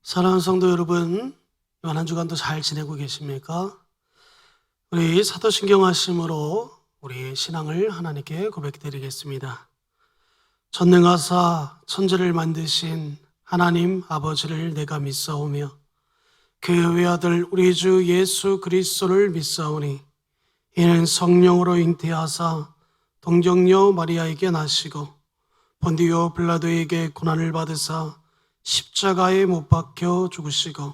사랑하는 성도 여러분, 이번 한 주간도 잘 지내고 계십니까? 우리 사도신경 하심으로 우리 신앙을 하나님께 고백드리겠습니다. 전능하사 천지를 만드신 하나님 아버지를 내가 믿사오며 그 외아들 우리 주 예수 그리스도를 믿사오니 이는 성령으로 잉태하사 동정녀 마리아에게 나시고 본디오 빌라도에게 고난을 받으사 십자가에 못 박혀 죽으시고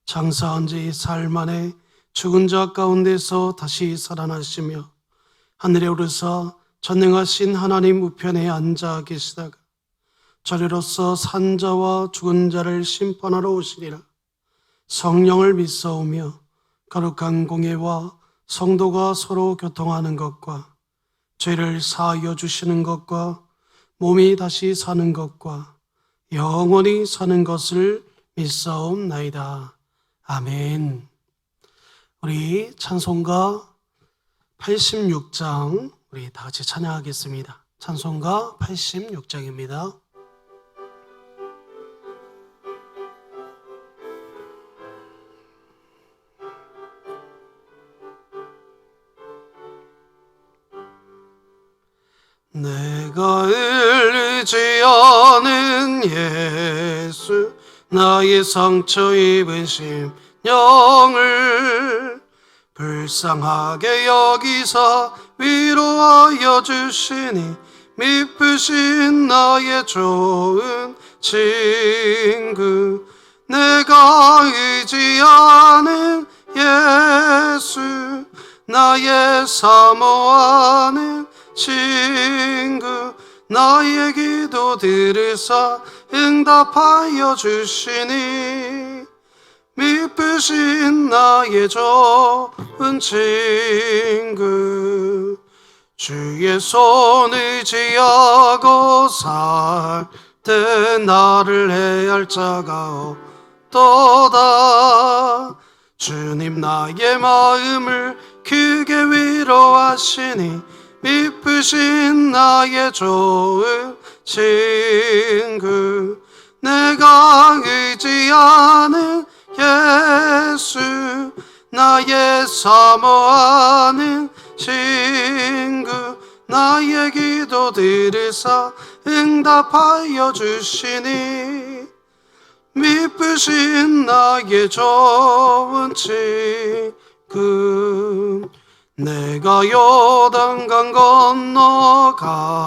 장사한 지 사흘 만에 죽은 자 가운데서 다시 살아나시며 하늘에 오르사 전능하신 하나님 우편에 앉아 계시다가 저리로서 산 자와 죽은 자를 심판하러 오시리라. 성령을 믿사오며 거룩한 공예와 성도가 서로 교통하는 것과 죄를 사하여 주시는 것과 몸이 다시 사는 것과 영원히 사는 것을 믿사옵나이다. 아멘. 우리 찬송가 86장 우리 다 같이 찬양하겠습니다. 찬송가 86장입니다. 내가 의지하는 예수 나의 상처 입은 심령을 불쌍하게 여기사 위로하여 주시니 미쁘신 나의 좋은 친구 내가 의지하는 예수 나의 사모하는 친구 나의 기도 들으사 응답하여 주시니 미쁘신 나의 좋은 친구 주의 손 의지하고 살 때 나를 해할 자가 없도다. 주님 나의 마음을 크게 위로하시니 미쁘신 나의 좋은 친구 내가 의지하는 예수 나의 사모하는 친구 나의 기도 들으사 응답하여 주시니 미쁘신 나의 좋은 친구 내가 요단강 건너가며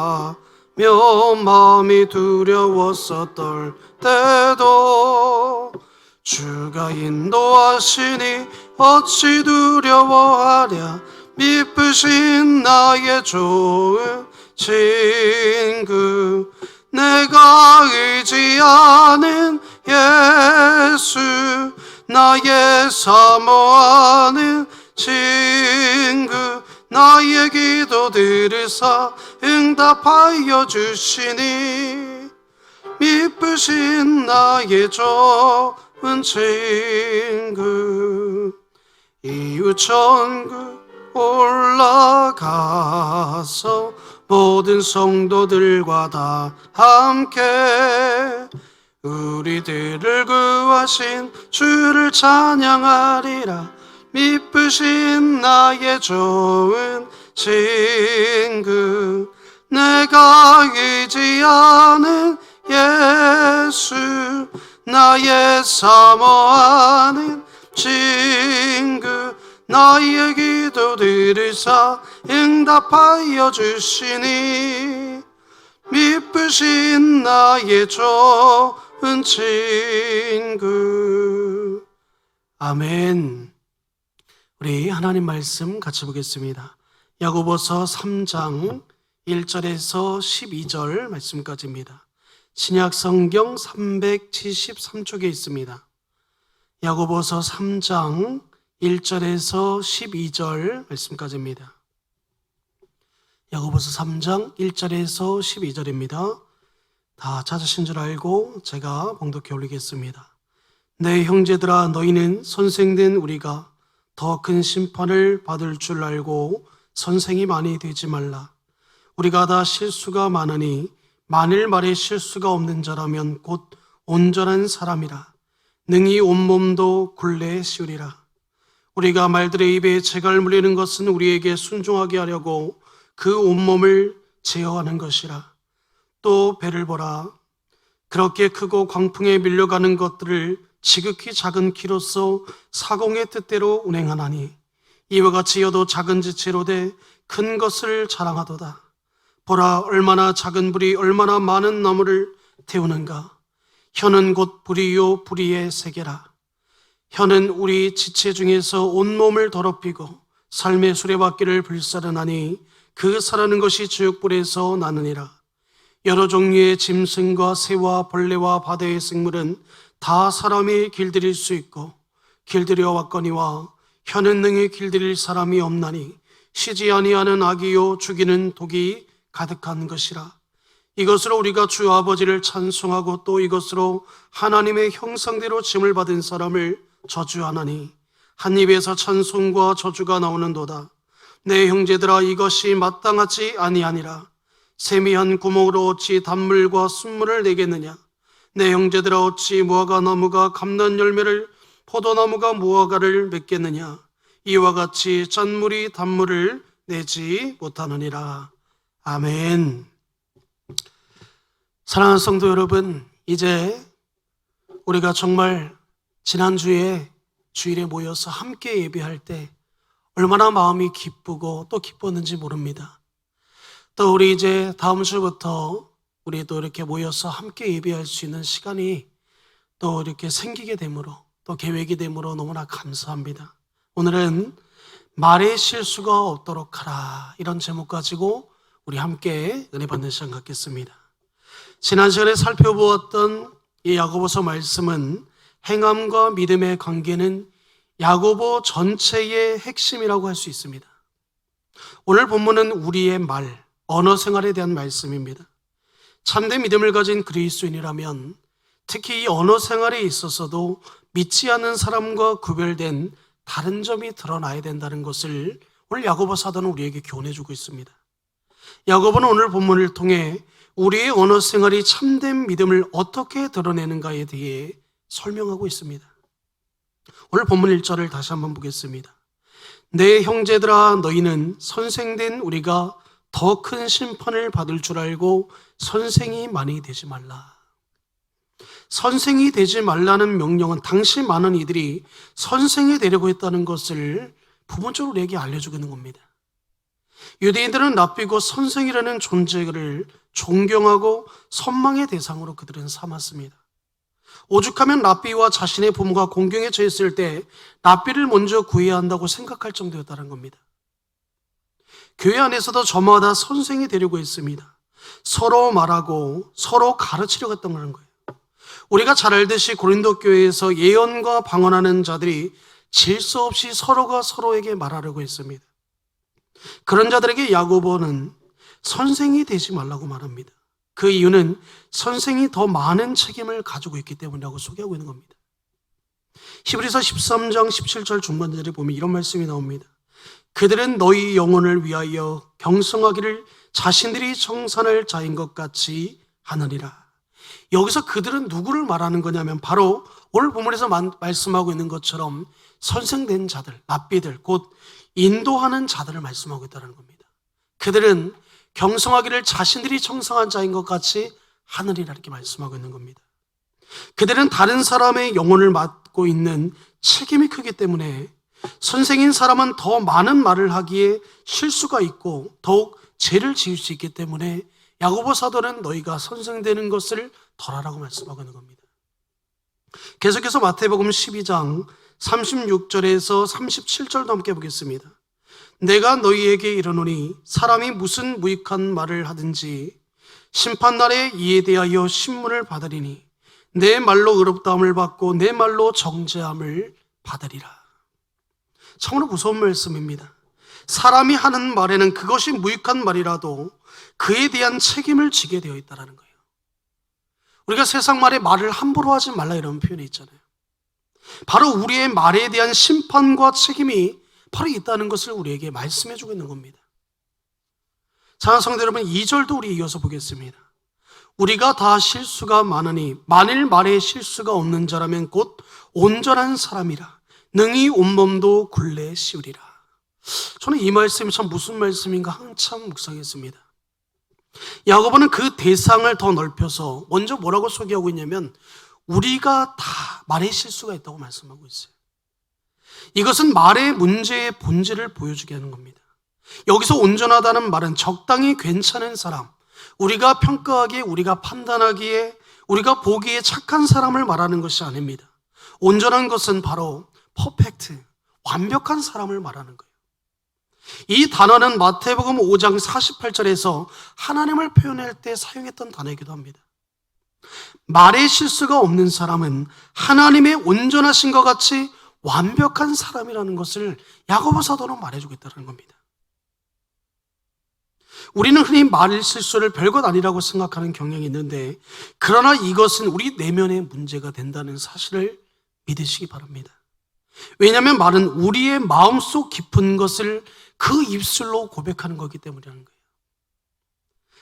마음이 두려웠었던 때도 주가 인도하시니 어찌 두려워하랴 미쁘신 나의 좋은 친구 내가 의지하는 예수 나의 사모하는 친구 나의 기도 들으사 응답하여 주시니 미쁘신 나의 좋은 친구 이웃 천국 올라가서 모든 성도들과 다 함께 우리들을 구하신 주를 찬양하리라. 미쁘신 나의 좋은 친구 내가 의지하는 예수 나의 사모하는 친구 나의 기도 들으사 응답하여 주시니 미쁘신 나의 좋은 친구. 아멘. 우리 하나님 말씀 같이 보겠습니다. 야고보서 3장 1절에서 12절 말씀까지입니다. 신약 성경 373쪽에 있습니다. 야고보서 3장 1절에서 12절 말씀까지입니다. 야고보서 3장 1절에서 12절입니다. 다 찾으신 줄 알고 제가 봉독해 올리겠습니다. 내 형제들아 너희는 선생된 우리가 더 큰 심판을 받을 줄 알고 선생이 많이 되지 말라. 우리가 다 실수가 많으니 만일 말에 실수가 없는 자라면 곧 온전한 사람이라. 능히 온몸도 굴레에 씌우리라. 우리가 말들의 입에 재갈 물리는 것은 우리에게 순종하게 하려고 그 온몸을 제어하는 것이라. 또 배를 보라. 그렇게 크고 광풍에 밀려가는 것들을 지극히 작은 키로서 사공의 뜻대로 운행하나니 이와 같이 여도 작은 지체로 돼 큰 것을 자랑하도다. 보라, 얼마나 작은 불이 얼마나 많은 나무를 태우는가. 혀는 곧 불이요 불의의 세계라. 혀는 우리 지체 중에서 온몸을 더럽히고 삶의 수레바퀴를 불사르나니 그 사라는 것이 지옥불에서 나느니라. 여러 종류의 짐승과 새와 벌레와 바다의 생물은 다 사람이 길들일 수 있고 길들여 왔거니와 혀는 능히 길들일 사람이 없나니 쉬지 아니하는 악이요 죽이는 독이 가득한 것이라. 이것으로 우리가 주 아버지를 찬송하고 또 이것으로 하나님의 형상대로 짐을 받은 사람을 저주하나니 한 입에서 찬송과 저주가 나오는도다. 내 형제들아, 이것이 마땅하지 아니하니라. 세미한 구멍으로 어찌 단물과 순물을 내겠느냐. 내 형제들아, 어찌 무화과 나무가 감난 열매를 포도나무가 무화과를 맺겠느냐. 이와 같이 짠물이 단물을 내지 못하느니라. 아멘. 사랑하는 성도 여러분, 이제 우리가 정말 지난주에 주일에 모여서 함께 예배할 때 얼마나 마음이 기쁘고 또 기뻤는지 모릅니다. 또 우리 이제 다음 주부터 우리 또 이렇게 모여서 함께 예배할 수 있는 시간이 또 이렇게 생기게 되므로 또 계획이 되므로 너무나 감사합니다. 오늘은 말의 실수가 없도록 하라, 이런 제목 가지고 우리 함께 은혜 받는 시간 갖겠습니다. 지난 시간에 살펴보았던 이 야고보서 말씀은 행함과 믿음의 관계는 야고보 전체의 핵심이라고 할 수 있습니다. 오늘 본문은 우리의 말, 언어 생활에 대한 말씀입니다. 참된 믿음을 가진 그리스도인이라면 특히 이 언어 생활에 있어서도 믿지 않는 사람과 구별된 다른 점이 드러나야 된다는 것을 오늘 야고보 사도는 우리에게 교훈해주고 있습니다. 야고보는 오늘 본문을 통해 우리의 언어 생활이 참된 믿음을 어떻게 드러내는가에 대해 설명하고 있습니다. 오늘 본문 1절을 다시 한번 보겠습니다. 내 형제들아, 너희는 선생된 우리가 더 큰 심판을 받을 줄 알고 선생이 많이 되지 말라. 선생이 되지 말라는 명령은 당시 많은 이들이 선생이 되려고 했다는 것을 부분적으로 우리에게 알려주고 있는 겁니다. 유대인들은 랍비고 선생이라는 존재를 존경하고 선망의 대상으로 그들은 삼았습니다. 오죽하면 랍비와 자신의 부모가 공경에 처했을 때 랍비를 먼저 구해야 한다고 생각할 정도였다는 겁니다. 교회 안에서도 저마다 선생이 되려고 했습니다. 서로 말하고 서로 가르치려고 했던 거예요. 우리가 잘 알듯이 고린도 교회에서 예언과 방언하는 자들이 질서 없이 서로가 서로에게 말하려고 했습니다. 그런 자들에게 야고보는 선생이 되지 말라고 말합니다. 그 이유는 선생이 더 많은 책임을 가지고 있기 때문이라고 소개하고 있는 겁니다. 히브리서 13장 17절 중반절에 보면 이런 말씀이 나옵니다. 그들은 너희 영혼을 위하여 경성하기를 자신들이 청산할 자인 것 같이 하느니라. 여기서 그들은 누구를 말하는 거냐면 바로 오늘 본문에서 말씀하고 있는 것처럼 선생된 자들, 랍비들, 곧 인도하는 자들을 말씀하고 있다는 겁니다. 그들은 경성하기를 자신들이 청성한 자인 것 같이 하느니라, 이렇게 말씀하고 있는 겁니다. 그들은 다른 사람의 영혼을 맡고 있는 책임이 크기 때문에 선생인 사람은 더 많은 말을 하기에 실수가 있고 더욱 죄를 지을 수 있기 때문에 야고보 사도는 너희가 선생되는 것을 덜하라고 말씀하고 있는 겁니다. 계속해서 마태복음 12장 36절에서 37절도 함께 보겠습니다. 내가 너희에게 이르노니 사람이 무슨 무익한 말을 하든지 심판날에 이에 대하여 신문을 받으리니 내 말로 의롭다함을 받고 내 말로 정죄함을 받으리라. 참으로 무서운 말씀입니다. 사람이 하는 말에는 그것이 무익한 말이라도 그에 대한 책임을 지게 되어 있다는 거예요. 우리가 세상 말에 말을 함부로 하지 말라, 이런 표현이 있잖아요. 바로 우리의 말에 대한 심판과 책임이 바로 있다는 것을 우리에게 말씀해 주고 있는 겁니다. 사랑하는 성도 여러분, 2절도 우리 이어서 보겠습니다. 우리가 다 실수가 많으니 만일 말에 실수가 없는 자라면 곧 온전한 사람이라 능히 온몸도 굴레 씌우리라. 저는 이 말씀이 참 무슨 말씀인가 한참 묵상했습니다. 야고보는 그 대상을 더 넓혀서 먼저 뭐라고 소개하고 있냐면 우리가 다 말에 실수가 있다고 말씀하고 있어요. 이것은 말의 문제의 본질을 보여주게 하는 겁니다. 여기서 온전하다는 말은 적당히 괜찮은 사람, 우리가 평가하기에, 우리가 판단하기에, 우리가 보기에 착한 사람을 말하는 것이 아닙니다. 온전한 것은 바로 퍼펙트, 완벽한 사람을 말하는 거예요. 이 단어는 마태복음 5장 48절에서 하나님을 표현할 때 사용했던 단어이기도 합니다. 말에 실수가 없는 사람은 하나님의 온전하신 것 같이 완벽한 사람이라는 것을 야고보 사도는 말해주고 있다는 겁니다. 우리는 흔히 말 실수를 별것 아니라고 생각하는 경향이 있는데 그러나 이것은 우리 내면의 문제가 된다는 사실을 믿으시기 바랍니다. 왜냐하면 말은 우리의 마음속 깊은 것을 그 입술로 고백하는 거기 때문이라는 거예요.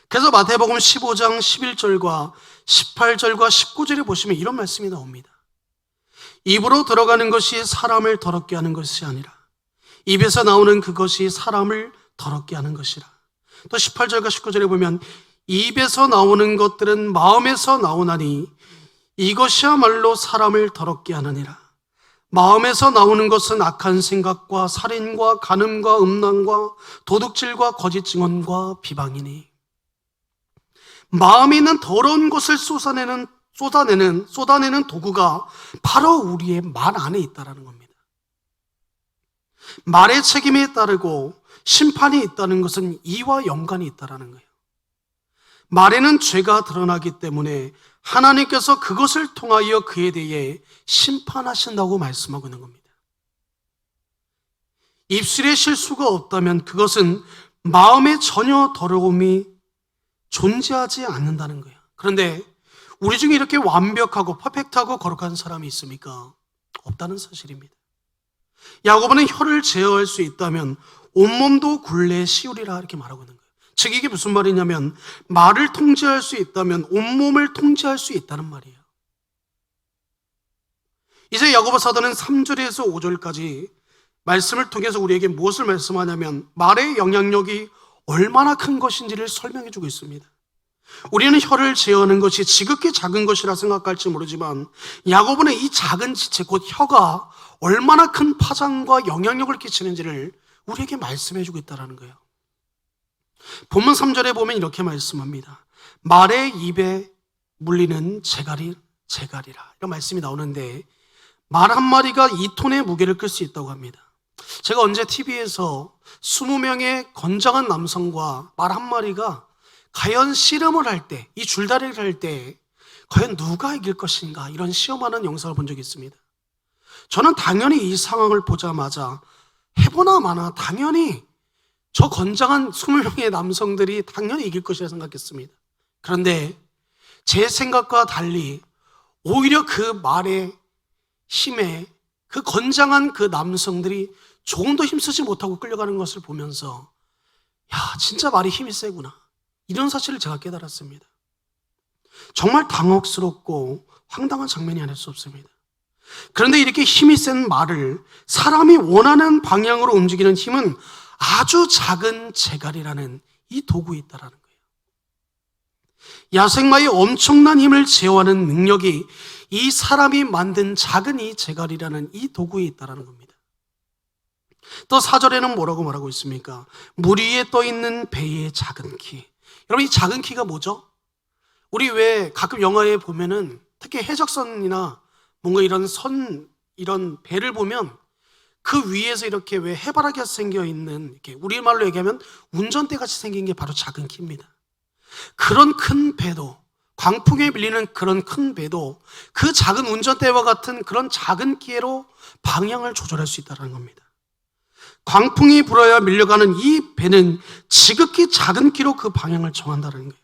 그래서 마태복음 15장 11절과 18절과 19절에 보시면 이런 말씀이 나옵니다. 입으로 들어가는 것이 사람을 더럽게 하는 것이 아니라 입에서 나오는 그것이 사람을 더럽게 하는 것이라. 또 18절과 19절에 보면 입에서 나오는 것들은 마음에서 나오나니 이것이야말로 사람을 더럽게 하느니라. 마음에서 나오는 것은 악한 생각과 살인과 간음과 음란과 도둑질과 거짓 증언과 비방이니 마음에 있는 더러운 것을 쏟아내는 도구가 바로 우리의 말 안에 있다는 겁니다. 말의 책임에 따르고 심판이 있다는 것은 이와 연관이 있다는 거예요. 말에는 죄가 드러나기 때문에 하나님께서 그것을 통하여 그에 대해 심판하신다고 말씀하고 있는 겁니다. 입술에 실수가 없다면 그것은 마음에 전혀 더러움이 존재하지 않는다는 거예요. 그런데 우리 중에 이렇게 완벽하고 퍼펙트하고 거룩한 사람이 있습니까? 없다는 사실입니다. 야고보는 혀를 제어할 수 있다면 온몸도 굴레 씌우리라 이렇게 말하고 있는 거예요. 즉 이게 무슨 말이냐면 말을 통제할 수 있다면 온몸을 통제할 수 있다는 말이에요. 이제 야고보 사도는 3절에서 5절까지 말씀을 통해서 우리에게 무엇을 말씀하냐면 말의 영향력이 얼마나 큰 것인지를 설명해 주고 있습니다. 우리는 혀를 제어하는 것이 지극히 작은 것이라 생각할지 모르지만 야고보는 이 작은 지체 곧 혀가 얼마나 큰 파장과 영향력을 끼치는지를 우리에게 말씀해 주고 있다는 거예요. 본문 3절에 보면 이렇게 말씀합니다. 말의 입에 물리는 재갈이라 이런 말씀이 나오는데 말 한 마리가 2톤의 무게를 끌 수 있다고 합니다. 제가 언제 TV에서 20명의 건장한 남성과 말 한 마리가 과연 씨름을 할 때, 이 줄다리를 할 때 과연 누가 이길 것인가 이런 시험하는 영상을 본 적이 있습니다. 저는 당연히 이 상황을 보자마자 해보나 마나 당연히 저 건장한 20명의 남성들이 당연히 이길 것이라 생각했습니다. 그런데 제 생각과 달리 오히려 그 말의 힘에 그 건장한 그 남성들이 조금 더 힘쓰지 못하고 끌려가는 것을 보면서 야, 진짜 말이 힘이 세구나. 이런 사실을 제가 깨달았습니다. 정말 당혹스럽고 황당한 장면이 아닐 수 없습니다. 그런데 이렇게 힘이 센 말을 사람이 원하는 방향으로 움직이는 힘은 아주 작은 재갈이라는 이 도구에 있다는 거예요. 야생마의 엄청난 힘을 제어하는 능력이 이 사람이 만든 작은 이 재갈이라는 이 도구에 있다는 겁니다. 또 4절에는 뭐라고 말하고 있습니까? 물 위에 떠 있는 배의 작은 키. 여러분 이 작은 키가 뭐죠? 우리 왜 가끔 영화에 보면은 특히 해적선이나 뭔가 이런 배를 보면 그 위에서 이렇게 왜 해바라기가 생겨 있는 이렇게 우리말로 얘기하면 운전대 같이 생긴 게 바로 작은 키입니다. 그런 큰 배도 광풍에 밀리는 그런 큰 배도 그 작은 운전대와 같은 그런 작은 키로 방향을 조절할 수 있다는 겁니다. 광풍이 불어야 밀려가는 이 배는 지극히 작은 키로 그 방향을 정한다는 거예요.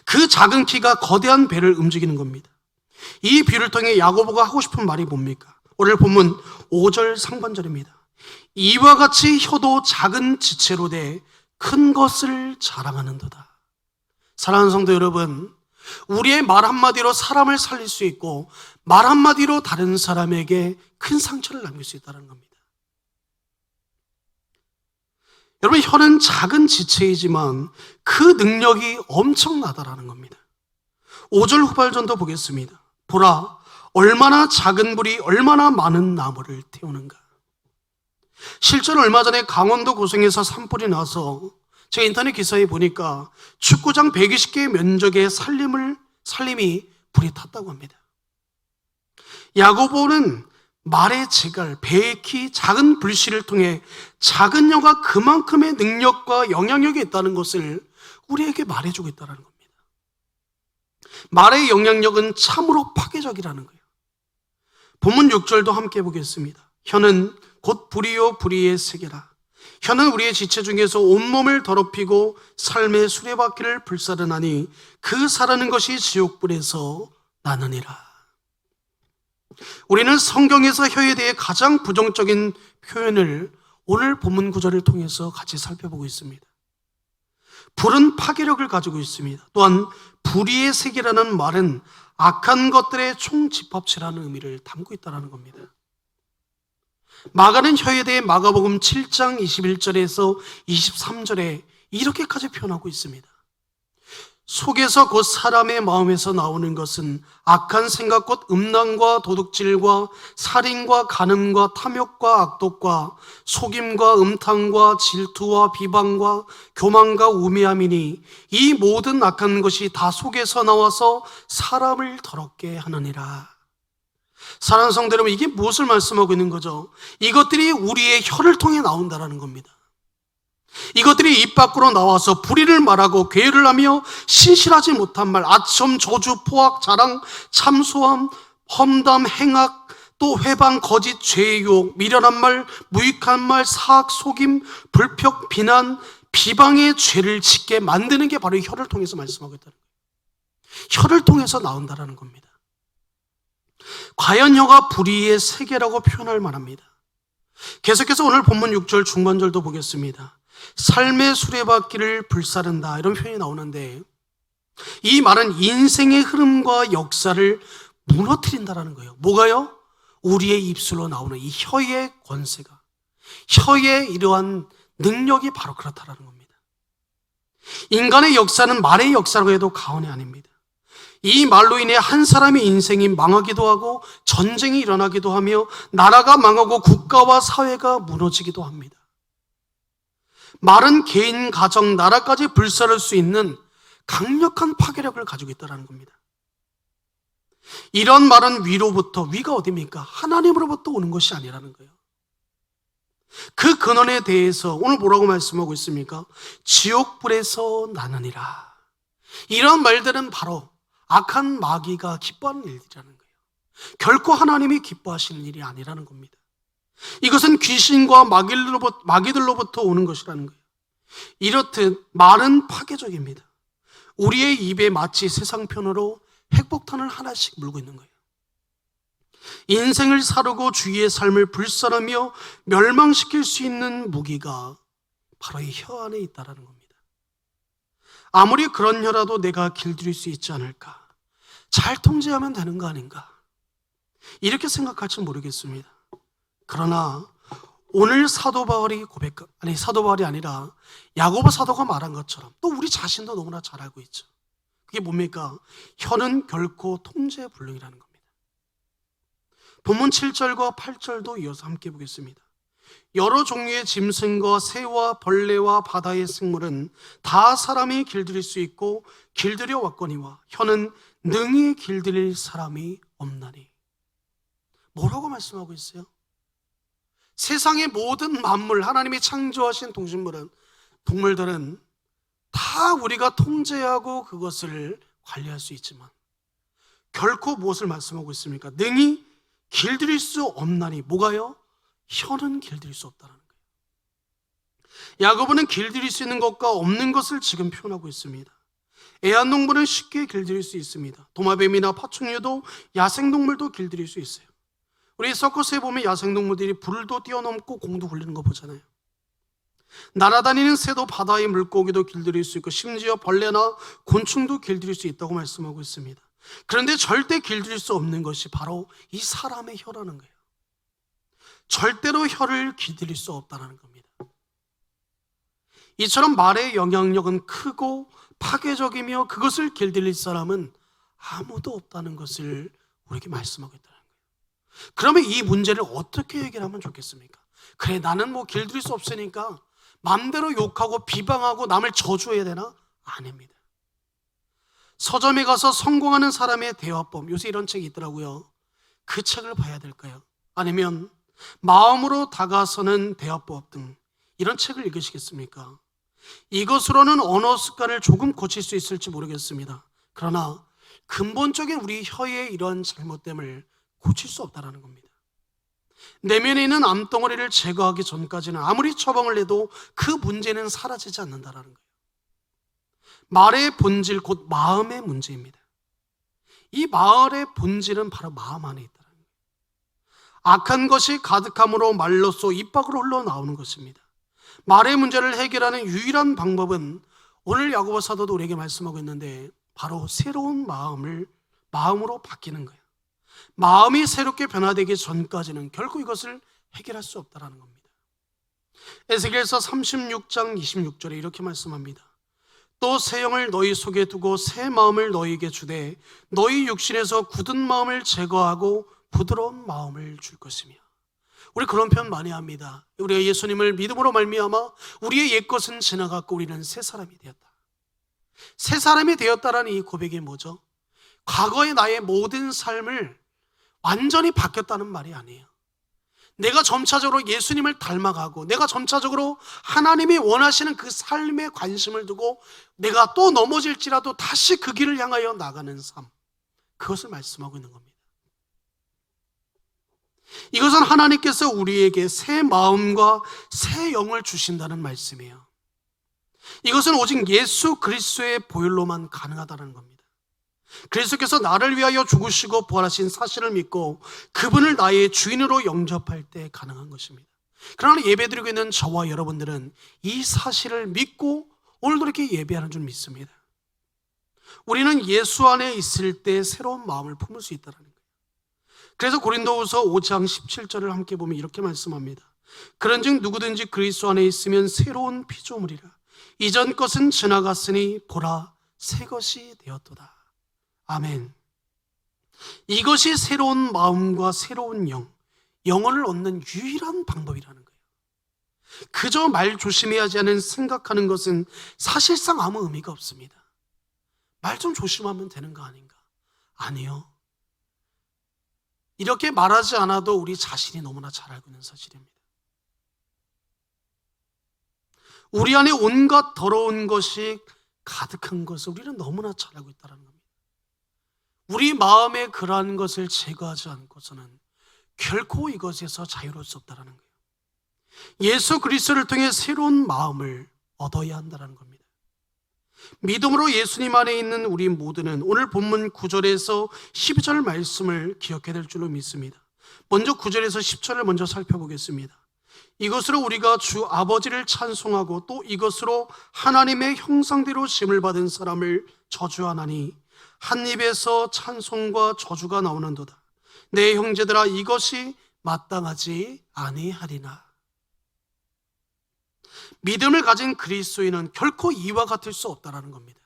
그 작은 키가 거대한 배를 움직이는 겁니다. 이 비유를 통해 야고보가 하고 싶은 말이 뭡니까? 오늘 본문 5절 상반절입니다. 이와 같이 혀도 작은 지체로 돼 큰 것을 자랑하는도다. 사랑하는 성도 여러분, 우리의 말 한마디로 사람을 살릴 수 있고 말 한마디로 다른 사람에게 큰 상처를 남길 수 있다는 겁니다. 여러분, 혀는 작은 지체이지만 그 능력이 엄청나다라는 겁니다. 5절 후발전도 보겠습니다. 보라, 얼마나 작은 불이 얼마나 많은 나무를 태우는가. 실제로 얼마 전에 강원도 고성에서 산불이 나서 제가 인터넷 기사에 보니까 축구장 120개의 면적의 살림이 불이 탔다고 합니다. 야고보는 말의 재갈, 배의 키, 작은 불씨를 통해 작은 혀가 그만큼의 능력과 영향력이 있다는 것을 우리에게 말해주고 있다는 겁니다. 말의 영향력은 참으로 파괴적이라는 거예요. 본문 6절도 함께 보겠습니다. 혀는 곧 불이요 불의의 세계라. 혀는 우리의 지체 중에서 온몸을 더럽히고 삶의 수레바퀴를 불사르나니 그 사르는 것이 지옥불에서 나느니라. 우리는 성경에서 혀에 대해 가장 부정적인 표현을 오늘 본문 구절을 통해서 같이 살펴보고 있습니다. 불은 파괴력을 가지고 있습니다. 또한 불의의 세계라는 말은 악한 것들의 총집합체라는 의미를 담고 있다는 겁니다. 마가는 혀에 대해 마가복음 7장 21절에서 23절에 이렇게까지 표현하고 있습니다. 속에서 곧 사람의 마음에서 나오는 것은 악한 생각 곧 음란과 도둑질과 살인과 간음과 탐욕과 악독과 속임과 음탕과 질투와 비방과 교만과 우매함이니 이 모든 악한 것이 다 속에서 나와서 사람을 더럽게 하느니라. 사랑하는 성도 여러분, 이게 무엇을 말씀하고 있는 거죠? 이것들이 우리의 혀를 통해 나온다는 겁니다. 이것들이 입 밖으로 나와서 불의를 말하고 괴를 하며 신실하지 못한 말, 아첨, 저주, 포악, 자랑, 참소함, 험담, 행악, 또 회방, 거짓, 죄의 욕, 미련한 말, 무익한 말, 사악, 속임, 불평, 비난, 비방의 죄를 짓게 만드는 게 바로 이 혀를 통해서 말씀하고 있다는 거예요. 혀를 통해서 나온다는 겁니다. 과연 혀가 불의의 세계라고 표현할 만합니다. 계속해서 오늘 본문 6절 중반절도 보겠습니다. 삶의 수레바퀴를 불사른다, 이런 표현이 나오는데 이 말은 인생의 흐름과 역사를 무너뜨린다는 거예요. 뭐가요? 우리의 입술로 나오는 이 혀의 권세가, 혀의 이러한 능력이 바로 그렇다는 겁니다. 인간의 역사는 말의 역사라고 해도 과언이 아닙니다. 이 말로 인해 한 사람의 인생이 망하기도 하고 전쟁이 일어나기도 하며 나라가 망하고 국가와 사회가 무너지기도 합니다. 말은 개인, 가정, 나라까지 불사를 수 있는 강력한 파괴력을 가지고 있다는 겁니다. 이런 말은 위로부터, 위가 어디입니까? 하나님으로부터 오는 것이 아니라는 거예요. 그 근원에 대해서 오늘 뭐라고 말씀하고 있습니까? 지옥불에서 나느니라. 이런 말들은 바로 악한 마귀가 기뻐하는 일이라는 거예요. 결코 하나님이 기뻐하시는 일이 아니라는 겁니다. 이것은 귀신과 마귀들로부터 오는 것이라는 거예요. 이렇듯 말은 파괴적입니다. 우리의 입에 마치 세상편으로 핵폭탄을 하나씩 물고 있는 거예요. 인생을 사르고 주위의 삶을 불살하며 멸망시킬 수 있는 무기가 바로 이 혀 안에 있다는 겁니다. 아무리 그런 혀라도 내가 길들일 수 있지 않을까? 잘 통제하면 되는 거 아닌가? 이렇게 생각할지 모르겠습니다. 그러나 오늘 사도 바울이 아니라 야고보 사도가 말한 것처럼 또 우리 자신도 너무나 잘 알고 있죠. 그게 뭡니까? 혀는 결코 통제의 불능이라는 겁니다. 본문 7절과 8절도 이어서 함께 보겠습니다. 여러 종류의 짐승과 새와 벌레와 바다의 생물은 다 사람이 길들일 수 있고 길들여 왔거니와 혀는 능히 길들일 사람이 없나니. 뭐라고 말씀하고 있어요? 세상의 모든 만물, 하나님이 창조하신 동물들은 다 우리가 통제하고 그것을 관리할 수 있지만 결코 무엇을 말씀하고 있습니까? 능히 길들일 수 없나니. 뭐가요? 혀는 길들일 수 없다는 거예요. 야고보는 길들일 수 있는 것과 없는 것을 지금 표현하고 있습니다. 애완동물은 쉽게 길들일 수 있습니다. 도마뱀이나 파충류도 야생동물도 길들일 수 있어요. 우리 서커스에 보면 야생동물들이 불도 뛰어넘고 공도 굴리는 거 보잖아요. 날아다니는 새도 바다의 물고기도 길들일 수 있고 심지어 벌레나 곤충도 길들일 수 있다고 말씀하고 있습니다. 그런데 절대 길들일 수 없는 것이 바로 이 사람의 혀라는 거예요. 절대로 혀를 길들일 수 없다는 겁니다. 이처럼 말의 영향력은 크고 파괴적이며 그것을 길들일 사람은 아무도 없다는 것을 우리에게 말씀하고 있다는 거예요. 그러면 이 문제를 어떻게 해결하면 좋겠습니까? 그래, 나는 뭐 길들일 수 없으니까 마음대로 욕하고 비방하고 남을 저주해야 되나? 아닙니다. 서점에 가서 성공하는 사람의 대화법, 요새 이런 책이 있더라고요. 그 책을 봐야 될까요? 아니면 마음으로 다가서는 대화법 등 이런 책을 읽으시겠습니까? 이것으로는 언어 습관을 조금 고칠 수 있을지 모르겠습니다. 그러나 근본적인 우리 혀의 이런 잘못됨을 고칠 수 없다는 겁니다. 내면에 있는 암덩어리를 제거하기 전까지는 아무리 처방을 해도 그 문제는 사라지지 않는다는 거예요. 말의 본질, 곧 마음의 문제입니다. 이 말의 본질은 바로 마음 안에 있다는 거예요. 악한 것이 가득함으로 말로써 입 밖으로 흘러나오는 것입니다. 말의 문제를 해결하는 유일한 방법은 오늘 야고보 사도도 우리에게 말씀하고 있는데 바로 새로운 마음으로 바뀌는 거예요. 마음이 새롭게 변화되기 전까지는 결코 이것을 해결할 수 없다는 겁니다. 에스겔서 36장 26절에 이렇게 말씀합니다. 또 새 영을 너희 속에 두고 새 마음을 너희에게 주되 너희 육신에서 굳은 마음을 제거하고 부드러운 마음을 줄 것이며. 우리 그런 표현 많이 합니다. 우리가 예수님을 믿음으로 말미암아 우리의 옛것은 지나갔고 우리는 새 사람이 되었다. 새 사람이 되었다라는 이 고백이 뭐죠? 과거의 나의 모든 삶을 완전히 바뀌었다는 말이 아니에요. 내가 점차적으로 예수님을 닮아가고 내가 점차적으로 하나님이 원하시는 그 삶에 관심을 두고 내가 또 넘어질지라도 다시 그 길을 향하여 나가는 삶, 그것을 말씀하고 있는 겁니다. 이것은 하나님께서 우리에게 새 마음과 새 영을 주신다는 말씀이에요. 이것은 오직 예수 그리스도의 보혈로만 가능하다는 겁니다. 그리스도께서 나를 위하여 죽으시고 부활하신 사실을 믿고 그분을 나의 주인으로 영접할 때 가능한 것입니다. 그러나 예배드리고 있는 저와 여러분들은 이 사실을 믿고 오늘도 이렇게 예배하는 줄 믿습니다. 우리는 예수 안에 있을 때 새로운 마음을 품을 수 있다는 거예요. 그래서 고린도후서 5장 17절을 함께 보면 이렇게 말씀합니다. 그런즉 누구든지 그리스도 안에 있으면 새로운 피조물이라. 이전 것은 지나갔으니 보라 새 것이 되었도다. 아멘. 이것이 새로운 마음과 새로운 영혼을 얻는 유일한 방법이라는 거예요. 그저 말 조심해야지 하는 생각하는 것은 사실상 아무 의미가 없습니다. 말 좀 조심하면 되는 거 아닌가? 아니요. 이렇게 말하지 않아도 우리 자신이 너무나 잘 알고 있는 사실입니다. 우리 안에 온갖 더러운 것이 가득한 것을 우리는 너무나 잘 알고 있다는 겁니다. 우리 마음에 그러한 것을 제거하지 않고서는 결코 이것에서 자유로울 수 없다는 거예요. 예수 그리스도를 통해 새로운 마음을 얻어야 한다는 겁니다. 믿음으로 예수님 안에 있는 우리 모두는 오늘 본문 9절에서 12절 말씀을 기억해야 될 줄로 믿습니다. 먼저 9절에서 10절을 먼저 살펴보겠습니다. 이것으로 우리가 주 아버지를 찬송하고 또 이것으로 하나님의 형상대로 심을 받은 사람을 저주하나니 한 입에서 찬송과 저주가 나오는도다. 내 형제들아 이것이 마땅하지 아니하리나. 믿음을 가진 그리스도인은 결코 이와 같을 수 없다는 겁니다.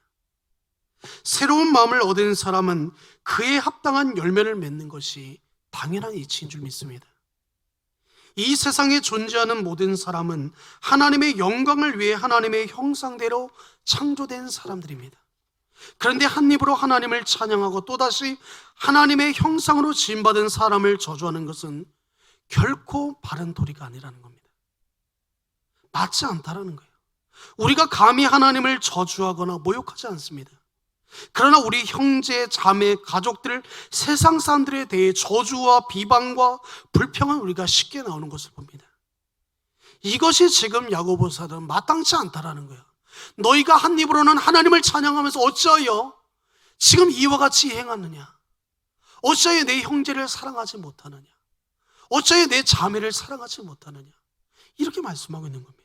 새로운 마음을 얻은 사람은 그에 합당한 열매를 맺는 것이 당연한 이치인 줄 믿습니다. 이 세상에 존재하는 모든 사람은 하나님의 영광을 위해 하나님의 형상대로 창조된 사람들입니다. 그런데 한 입으로 하나님을 찬양하고 또다시 하나님의 형상으로 지음받은 사람을 저주하는 것은 결코 바른 도리가 아니라는 겁니다. 맞지 않다라는 거예요. 우리가 감히 하나님을 저주하거나 모욕하지 않습니다. 그러나 우리 형제, 자매, 가족들, 세상 사람들에 대해 저주와 비방과 불평은 우리가 쉽게 나오는 것을 봅니다. 이것이 지금 야고보 사도는 마땅치 않다라는 거예요. 너희가 한 입으로는 하나님을 찬양하면서 어찌하여 지금 이와 같이 행하느냐? 어찌하여 내 형제를 사랑하지 못하느냐? 어찌하여 내 자매를 사랑하지 못하느냐? 이렇게 말씀하고 있는 겁니다.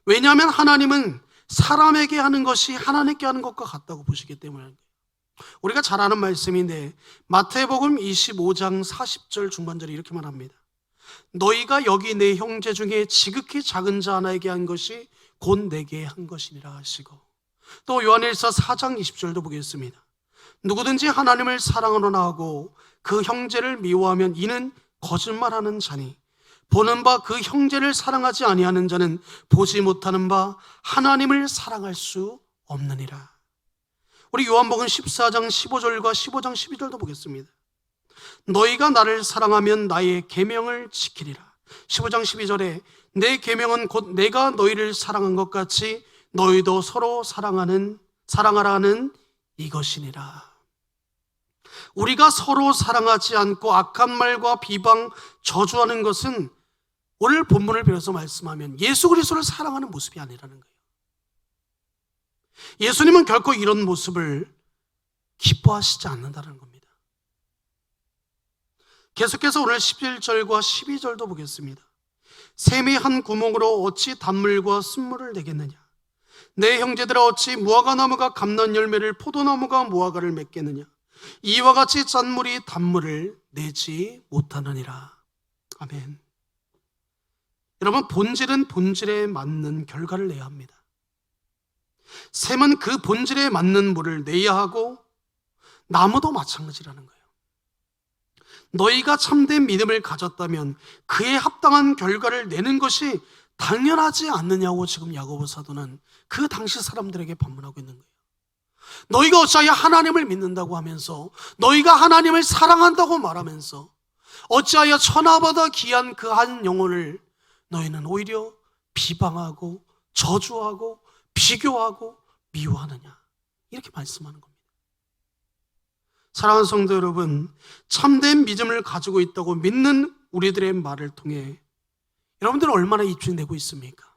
왜냐하면 하나님은 사람에게 하는 것이 하나님께 하는 것과 같다고 보시기 때문에. 우리가 잘 아는 말씀인데 마태복음 25장 40절 중반절에 이렇게 말합니다. 너희가 여기 내 형제 중에 지극히 작은 자 하나에게 한 것이 곧 내게 한 것이니라 하시고, 또 요한일서 4장 20절도 보겠습니다. 누구든지 하나님을 사랑하노라 하고 그 형제를 미워하면 이는 거짓말하는 자니 보는 바 그 형제를 사랑하지 아니하는 자는 보지 못하는 바 하나님을 사랑할 수 없느니라. 우리 요한복음 14장 15절과 15장 12절도 보겠습니다. 너희가 나를 사랑하면 나의 계명을 지키리라. 15장 12절에 내 계명은 곧 내가 너희를 사랑한 것 같이 너희도 서로 사랑하라 하는 이것이니라. 우리가 서로 사랑하지 않고 악한 말과 비방, 저주하는 것은 오늘 본문을 빌어서 말씀하면 예수 그리스도를 사랑하는 모습이 아니라는 거예요. 예수님은 결코 이런 모습을 기뻐하시지 않는다는 겁니다. 계속해서 오늘 11절과 12절도 보겠습니다. 샘이 한 구멍으로 어찌 단물과 쓴물을 내겠느냐? 내 형제들아 어찌 무화과나무가 감난 열매를 포도나무가 무화과를 맺겠느냐? 이와 같이 짠물이 단물을 내지 못하느니라. 아멘. 여러분, 본질은 본질에 맞는 결과를 내야 합니다. 샘은 그 본질에 맞는 물을 내야 하고 나무도 마찬가지라는 거예요. 너희가 참된 믿음을 가졌다면 그에 합당한 결과를 내는 것이 당연하지 않느냐고 지금 야고보 사도는 그 당시 사람들에게 반문하고 있는 거예요. 너희가 어찌하여 하나님을 믿는다고 하면서, 너희가 하나님을 사랑한다고 말하면서 어찌하여 천하보다 귀한 그 한 영혼을 너희는 오히려 비방하고 저주하고 비교하고 미워하느냐, 이렇게 말씀하는 겁니다. 사랑하는 성도 여러분, 참된 믿음을 가지고 있다고 믿는 우리들의 말을 통해 여러분들은 얼마나 입증되고 있습니까?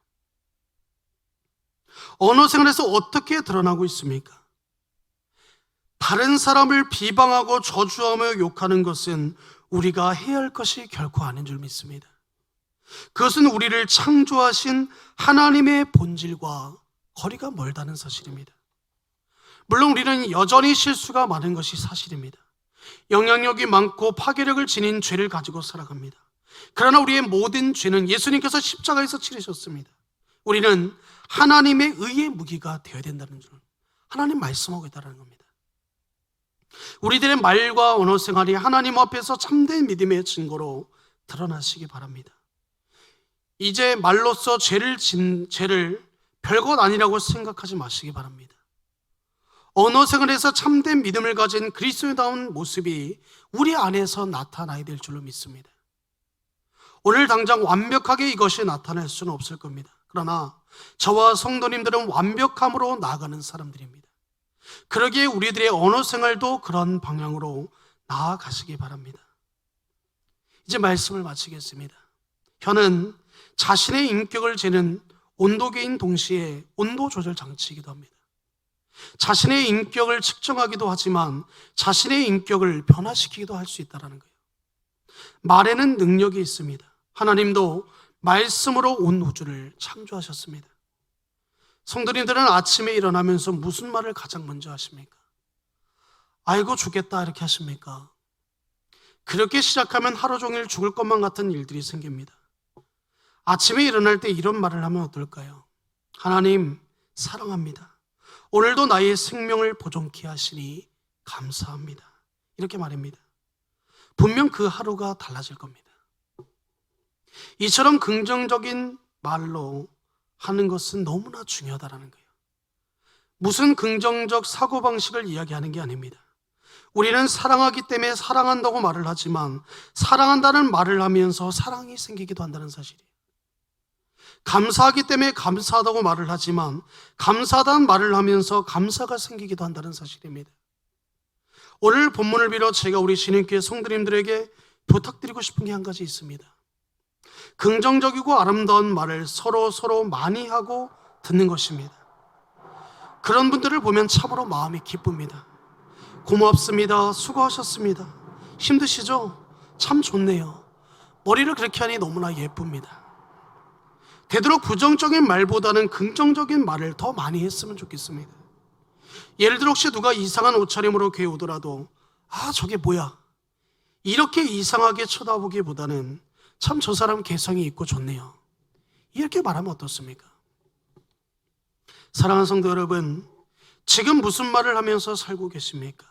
언어 생활에서 어떻게 드러나고 있습니까? 다른 사람을 비방하고 저주하며 욕하는 것은 우리가 해야 할 것이 결코 아닌 줄 믿습니다. 그것은 우리를 창조하신 하나님의 본질과 거리가 멀다는 사실입니다. 물론 우리는 여전히 실수가 많은 것이 사실입니다. 영향력이 많고 파괴력을 지닌 죄를 가지고 살아갑니다. 그러나 우리의 모든 죄는 예수님께서 십자가에서 치르셨습니다. 우리는 하나님의 의의 무기가 되어야 된다는 줄 하나님 말씀하고 있다는 겁니다. 우리들의 말과 언어 생활이 하나님 앞에서 참된 믿음의 증거로 드러나시기 바랍니다. 이제 말로써 죄를 별것 아니라고 생각하지 마시기 바랍니다. 언어 생활에서 참된 믿음을 가진 그리스도다운 모습이 우리 안에서 나타나야 될 줄로 믿습니다. 오늘 당장 완벽하게 이것이 나타날 수는 없을 겁니다. 그러나 저와 성도님들은 완벽함으로 나아가는 사람들입니다. 그러기에 우리들의 언어 생활도 그런 방향으로 나아가시기 바랍니다. 이제 말씀을 마치겠습니다. 혀는 자신의 인격을 재는 온도계인 동시에 온도 조절 장치이기도 합니다. 자신의 인격을 측정하기도 하지만 자신의 인격을 변화시키기도 할 수 있다는 거예요. 말에는 능력이 있습니다. 하나님도 말씀으로 온 우주를 창조하셨습니다. 성도님들은 아침에 일어나면서 무슨 말을 가장 먼저 하십니까? 아이고 죽겠다 이렇게 하십니까? 그렇게 시작하면 하루 종일 죽을 것만 같은 일들이 생깁니다. 아침에 일어날 때 이런 말을 하면 어떨까요? 하나님 사랑합니다. 오늘도 나의 생명을 보존케 하시니 감사합니다. 이렇게 말합니다. 분명 그 하루가 달라질 겁니다. 이처럼 긍정적인 말로 하는 것은 너무나 중요하다는 거예요. 무슨 긍정적 사고방식을 이야기하는 게 아닙니다. 우리는 사랑하기 때문에 사랑한다고 말을 하지만 사랑한다는 말을 하면서 사랑이 생기기도 한다는 사실이에요. 감사하기 때문에 감사하다고 말을 하지만 감사하다는 말을 하면서 감사가 생기기도 한다는 사실입니다. 오늘 본문을 빌어 제가 우리 신인교회 성도님들에게 부탁드리고 싶은 게 한 가지 있습니다. 긍정적이고 아름다운 말을 서로 많이 하고 듣는 것입니다. 그런 분들을 보면 참으로 마음이 기쁩니다. 고맙습니다. 수고하셨습니다. 힘드시죠? 참 좋네요. 머리를 그렇게 하니 너무나 예쁩니다. 되도록 부정적인 말보다는 긍정적인 말을 더 많이 했으면 좋겠습니다. 예를 들어 혹시 누가 이상한 옷차림으로 교회 오더라도 저게 뭐야? 이렇게 이상하게 쳐다보기보다는 참 저 사람 개성이 있고 좋네요. 이렇게 말하면 어떻습니까? 사랑하는 성도 여러분, 지금 무슨 말을 하면서 살고 계십니까?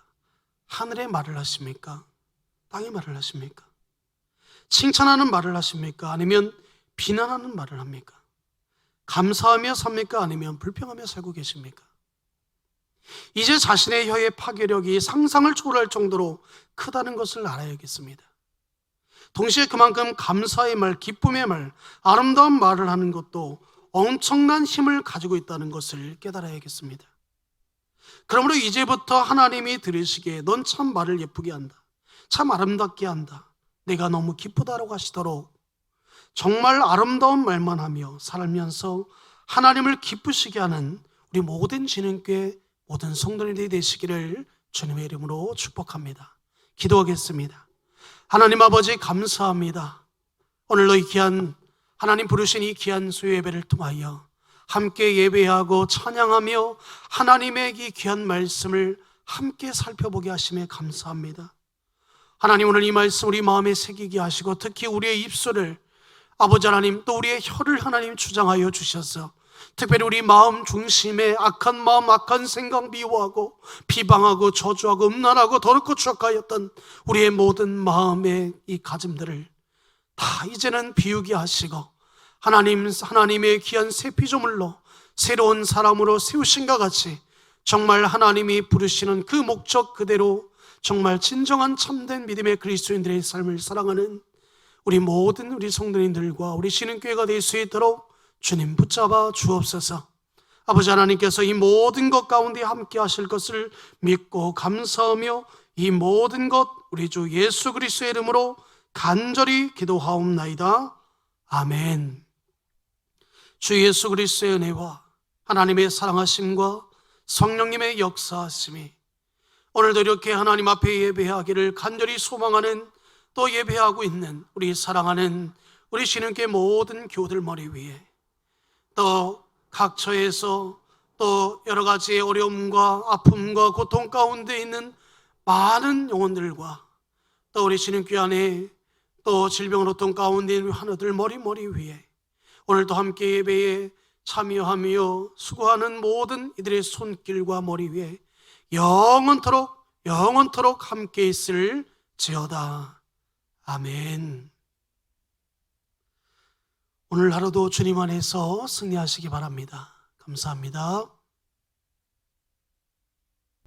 하늘의 말을 하십니까? 땅의 말을 하십니까? 칭찬하는 말을 하십니까? 아니면 비난하는 말을 합니까? 감사하며 삽니까? 아니면 불평하며 살고 계십니까? 이제 자신의 혀의 파괴력이 상상을 초월할 정도로 크다는 것을 알아야겠습니다. 동시에 그만큼 감사의 말, 기쁨의 말, 아름다운 말을 하는 것도 엄청난 힘을 가지고 있다는 것을 깨달아야겠습니다. 그러므로 이제부터 하나님이 들으시기에 넌 참 말을 예쁘게 한다, 참 아름답게 한다, 내가 너무 기쁘다라고 하시도록 정말 아름다운 말만 하며 살면서 하나님을 기쁘시게 하는 우리 모든 진흥교회 모든 성도님들이 되시기를 주님의 이름으로 축복합니다. 기도하겠습니다. 하나님 아버지, 감사합니다. 오늘도 이 귀한 하나님 부르신 이 귀한 수요 예배를 통하여 함께 예배하고 찬양하며 하나님의 이 귀한 말씀을 함께 살펴보게 하심에 감사합니다. 하나님, 오늘 이 말씀 우리 마음에 새기게 하시고 특히 우리의 입술을, 아버지 하나님, 또 우리의 혀를 하나님 주장하여 주셔서 특별히 우리 마음 중심에 악한 마음, 악한 생각 미워하고 비방하고 저주하고 음란하고 더럽고 추악하였던 우리의 모든 마음의 이 가짐들을 다 이제는 비우게 하시고 하나님의 귀한 새 피조물로 새로운 사람으로 세우신과 같이 정말 하나님이 부르시는 그 목적 그대로 정말 진정한 참된 믿음의 그리스도인들의 삶을 사랑하는 우리 모든 우리 성도님들과 우리 신흥교회가 될 수 있도록 주님 붙잡아 주옵소서. 아버지 하나님께서 이 모든 것 가운데 함께 하실 것을 믿고 감사하며 이 모든 것 우리 주 예수 그리스도의 이름으로 간절히 기도하옵나이다. 아멘. 주 예수 그리스도의 은혜와 하나님의 사랑하심과 성령님의 역사하심이 오늘도 이렇게 하나님 앞에 예배하기를 간절히 소망하는, 또 예배하고 있는 우리 사랑하는 우리 신흥교회 모든 교우들 머리 위에, 또 각처에서 또 여러 가지의 어려움과 아픔과 고통 가운데 있는 많은 영혼들과 또 우리 신흥교회 안에 또 질병으로 고통 가운데 있는 하나들 머리 위에 오늘도 함께 예배에 참여하며 수고하는 모든 이들의 손길과 머리 위에 영원토록 함께 있을지어다. 아멘. 오늘 하루도 주님 안에서 승리하시기 바랍니다. 감사합니다.